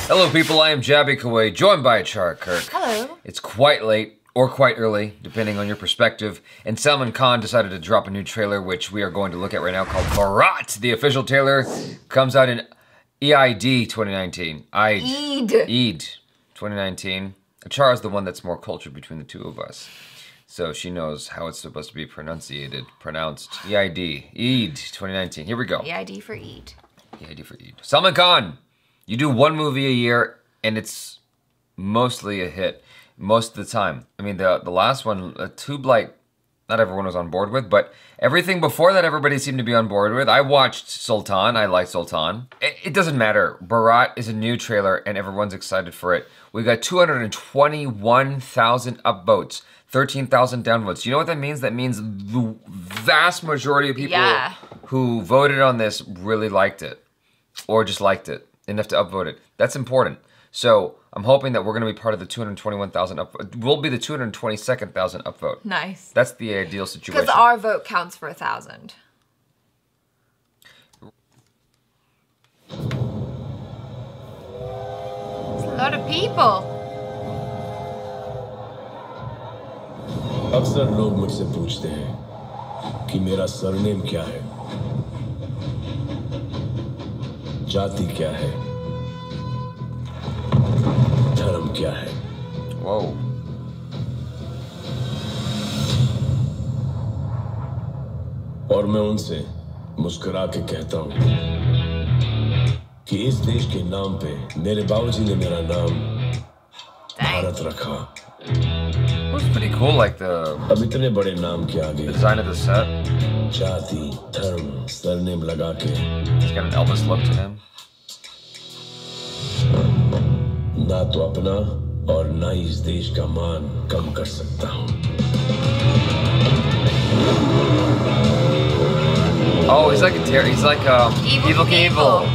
Hello people, I am Jaby, joined by Achara. Hello. It's quite late, or quite early, depending on your perspective, and Salman decided to drop a new trailer, which we are going to look at right now, called Bharat. The official trailer comes out in EID 2019. Eid 2019. Achara's the one that's more cultured between the two of us. So she knows how it's supposed to be pronounced. EID 2019. Here we go. EID for Eid. EID for Eid. Salman Khan, you do one movie a year, and it's mostly a hit most of the time. I mean, the last one, Tube Light, not everyone was on board with, but everything before that, everybody seemed to be on board with. I watched Sultan. I like Sultan. It doesn't matter. Bharat is a new trailer, and everyone's excited for it. We got 221,000 upvotes. 13,000 downvotes. You know what that means? That means the vast majority of people who voted on this really liked it. Or just liked it. Enough to upvote it. That's important. So I'm hoping that we're going to be part of the 221,000 upvote. We'll be the 222,000 upvote. Nice. That's the ideal situation. Because our vote counts for 1,000. It's a lot of people. अक्सर लोग मुझसे पूछते हैं कि मेरा surname क्या है, जाति क्या है, धर्म क्या है। Whoa. और मैं उनसे मुस्कुरा के कहता हूं कि इस देश के नाम पे मेरे बाबूजी ने मेरा नाम भारत रखा। It was pretty cool, like the design of the set. जाति, धर्म, सरनेम लगा के He's got an Elvis look to him. ना तो अपना और ना इस देश का मान कम कर सकता हूं। Oh, he's like Evil Knievel.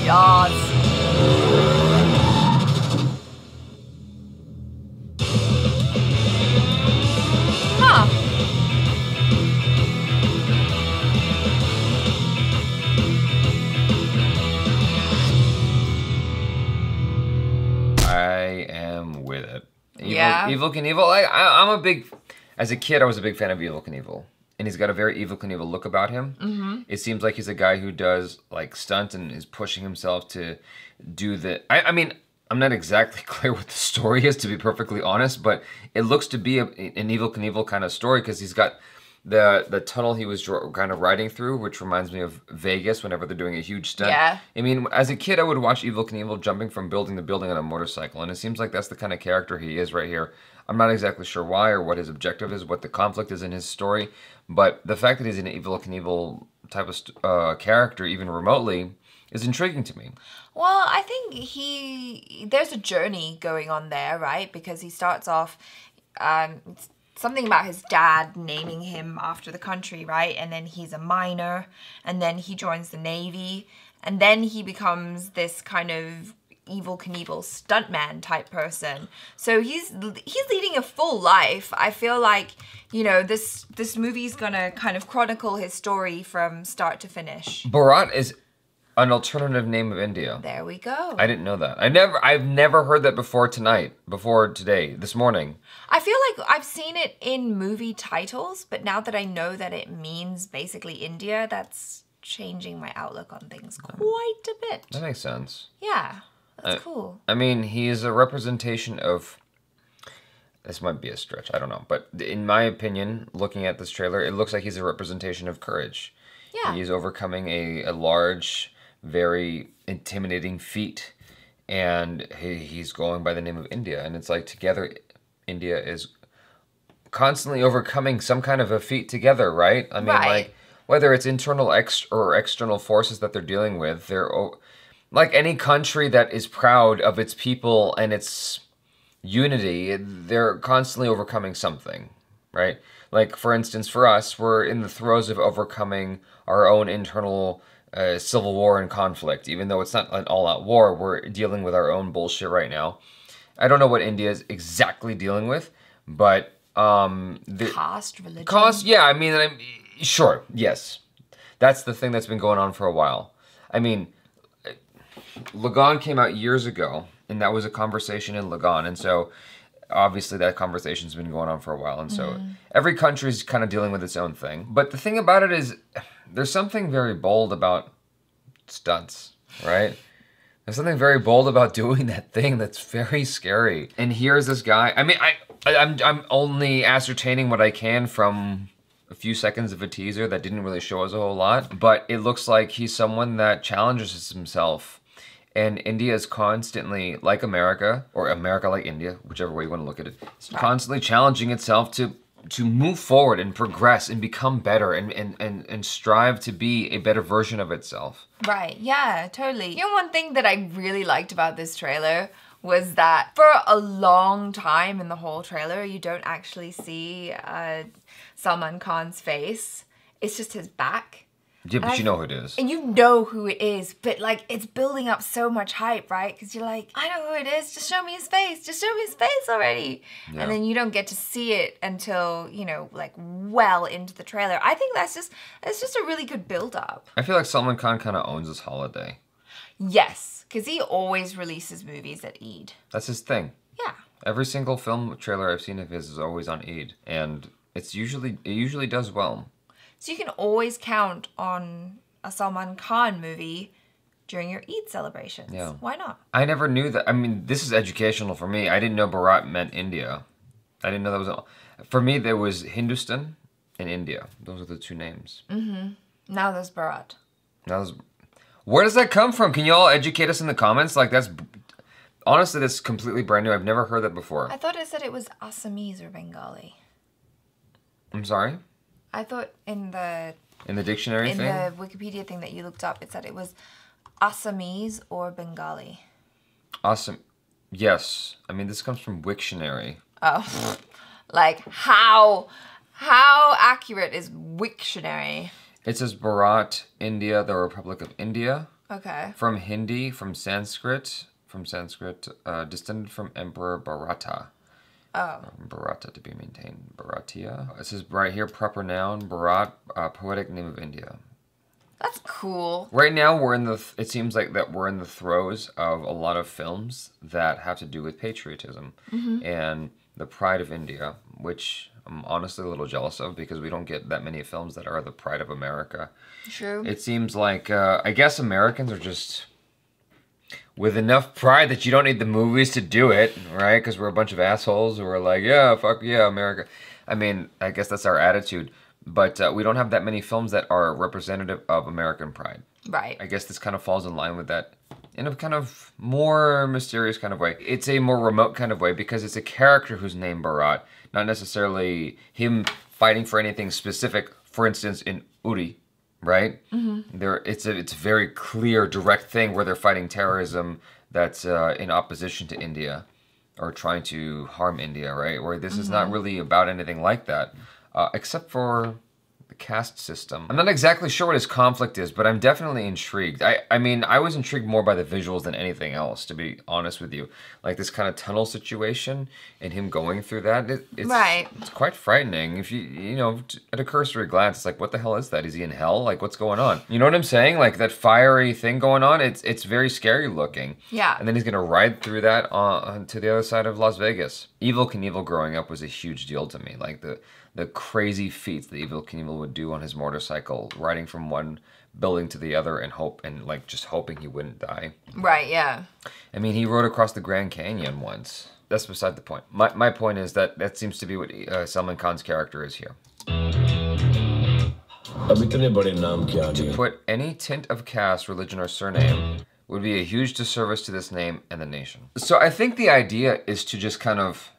Yes. I am with it. Evil Knievel. I'm a big, as a kid, I was a big fan of Evil Knievel. And he's got a very Evil Knievel look about him. It seems like he's a guy who does like stunt and is pushing himself to do the, I mean, I'm not exactly clear what the story is, to be perfectly honest, but it looks to be an Evil Knievel kind of story because he's got the tunnel he was kind of riding through, which reminds me of Vegas whenever they're doing a huge stunt. Yeah. I mean, as a kid, I would watch Evil Knievel jumping from building to building on a motorcycle, and it seems like that's the kind of character he is right here. I'm not exactly sure why or what his objective is, what the conflict is in his story, but the fact that he's an Evil Knievel type of character, even remotely, is intriguing to me. Well, I think there's a journey going on there, right? Because he starts off, something about his dad naming him after the country, right? And then he's a miner, and then he joins the Navy, and then he becomes this kind of Evil Knievel stuntman type person. So he's leading a full life. I feel like, you know, this movie's gonna kind of chronicle his story from start to finish. Bharat is an alternative name of India. There we go. I didn't know that. I've never heard that before today, this morning. I feel like I've seen it in movie titles, but now that I know that it means basically India, that's changing my outlook on things quite a bit. That makes sense. Yeah, that's cool. I mean, he is a representation of, this might be a stretch, I don't know, but in my opinion, looking at this trailer, it looks like he's a representation of courage. Yeah. He's overcoming a large, very intimidating feat, and he's going by the name of India, and it's like together India is constantly overcoming some kind of a feat together, right? I mean, like, whether it's internal or external forces that they're dealing with, they're like any country that is proud of its people and its unity, they're constantly overcoming something, right? Like, for instance, for us, we're in the throes of overcoming our own internal civil war and conflict. Even though it's not an all-out war, we're dealing with our own bullshit right now. I don't know what India is exactly dealing with, but caste, religion. Yeah, I mean, sure, yes. That's the thing that's been going on for a while. I mean, Lagan came out years ago, and that was a conversation in Lagan, and so obviously that conversation's been going on for a while, and so every country's kind of dealing with its own thing. But the thing about it is, there's something very bold about stunts, right? There's something very bold about doing that thing that's very scary. And here's this guy. I mean, I'm only ascertaining what I can from a few seconds of a teaser that didn't really show us a whole lot, but it looks like he's someone that challenges himself. And India is constantly, like America, or America like India, whichever way you want to look at it, it's constantly challenging itself to move forward and progress and become better and strive to be a better version of itself. Right, yeah, totally. You know, one thing that I really liked about this trailer was that for a long time in the whole trailer, you don't actually see Salman Khan's face. It's just his back. Yeah, but you know who it is. And you know who it is, but like it's building up so much hype, right? Because you're like, I know who it is, just show me his face, just show me his face already. Yeah. And then you don't get to see it until, you know, like well into the trailer. I think it's just a really good build up. I feel like Salman Khan kind of owns this holiday. Yes, because he always releases movies at Eid. That's his thing. Yeah. Every single film trailer I've seen of his is always on Eid, and it usually does well. So you can always count on a Salman Khan movie during your Eid celebrations. Yeah. Why not? I never knew that. I mean, this is educational for me. I didn't know Bharat meant India. I didn't know that was... For me, there was Hindustan and India. Those are the two names. Mm-hmm. Now there's Bharat. Where does that come from? Can you all educate us in the comments? Like, that's... Honestly, that's completely brand new. I've never heard that before. I thought it said it was Assamese or Bengali. I'm sorry? I thought in the dictionary thing? In the Wikipedia thing that you looked up, it said it was Assamese or Bengali. Awesome. Yes. I mean, this comes from Wiktionary. Oh. Like, how accurate is Wiktionary? It says Bharat, India, the Republic of India. Okay. From Hindi, from Sanskrit, descended from Emperor Bharata. Oh. Bharata to be maintained. Bharatia. It says right here, proper noun, Bharat, poetic name of India. That's cool. Right now, it seems like that we're in the throes of a lot of films that have to do with patriotism and the pride of India, which I'm honestly a little jealous of because we don't get that many films that are the pride of America. True. It seems like, I guess Americans are just... with enough pride that you don't need the movies to do it, right? Because we're a bunch of assholes who are like, yeah, fuck yeah, America. I mean, I guess that's our attitude. But we don't have that many films that are representative of American pride. Right. I guess this kind of falls in line with that in a kind of more mysterious kind of way. It's a more remote kind of way because it's a character who's named Bharat, not necessarily him fighting for anything specific. For instance, in Uri, right? It's a very clear, direct thing where they're fighting terrorism that's in opposition to India or trying to harm India, right? Where this is not really about anything like that, except for the caste system. I'm not exactly sure what his conflict is, but I'm definitely intrigued. I mean, I was intrigued more by the visuals than anything else, to be honest with you. Like this kind of tunnel situation and him going through that, it's quite frightening. If you know, at a cursory glance, it's like, what the hell is that? Is he in hell? Like, what's going on? You know what I'm saying? Like that fiery thing going on, it's very scary looking. Yeah. And then he's gonna ride through that to the other side of Las Vegas. Evel Knievel growing up was a huge deal to me. Like the crazy feats that Evel Knievel would do on his motorcycle, riding from one building to the other and like just hoping he wouldn't die. Right, yeah. I mean, he rode across the Grand Canyon once. That's beside the point. My point is that seems to be what Salman Khan's character is here. To put any tint of caste, religion, or surname would be a huge disservice to this name and the nation. So I think the idea is to just kind of,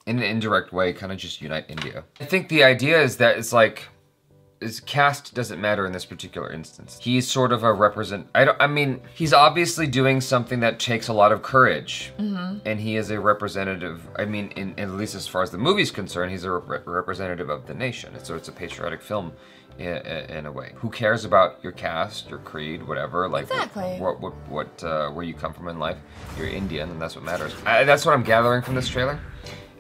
in an indirect way, kind of just unite India. I think the idea is that it's like, his caste doesn't matter in this particular instance. He's sort of a I mean, he's obviously doing something that takes a lot of courage. And he is a representative, I mean, at least as far as the movie's concerned, he's a representative of the nation. So it's a patriotic film in a way. Who cares about your caste, your creed, whatever? Like, exactly. Where you come from in life? You're Indian, and that's what matters. That's what I'm gathering from this trailer.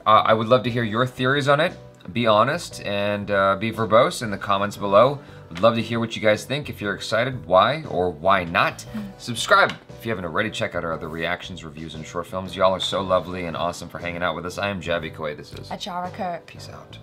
I would love to hear your theories on it. Be honest and be verbose in the comments below. Would love to hear what you guys think. If you're excited, why or why not? Subscribe if you haven't already. Check out our other reactions, reviews, and short films. Y'all are so lovely and awesome for hanging out with us. I am Jaby. This is Achara Kirk. Peace out.